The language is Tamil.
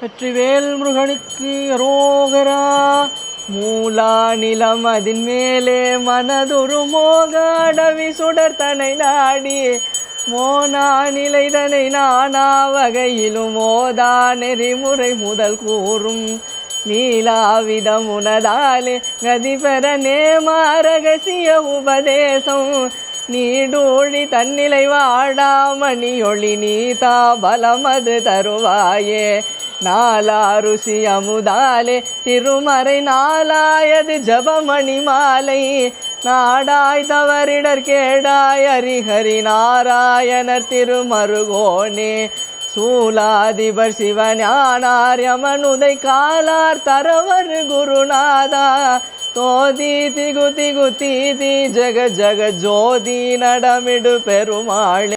வெற்றிவேல் முருகனுக்கு அரோகரா. மூலா நிலம் அதின் மேலே மனதுரு மோகாடவி சுடர்தனை நாடி மோனா நிலைதனை நானா வகையிலும் ஓதா நெறிமுறை முதல் கூறும் லீலாவிதம் உனதாலே கதிபெற நேமா ரகசிய உபதேசம் நீடூழி தன்னிலை வாடாமணியொளி நீதா பலமது தருவாயே. நாலா ருசி அமுதாலே திருமறை நாலாயது ஜபமணி மாலை நாடாய் தவறிடர் கேடாய் ஹரிஹரி நாராயணர் திருமருகோனே. சூலாதிபர் சிவஞானார் யமனுதை காலார் தரவர் குருநாதா தோதி திகு திகு தீதி ஜக ஜக ஜோதி நடமிடு பெருமாளே.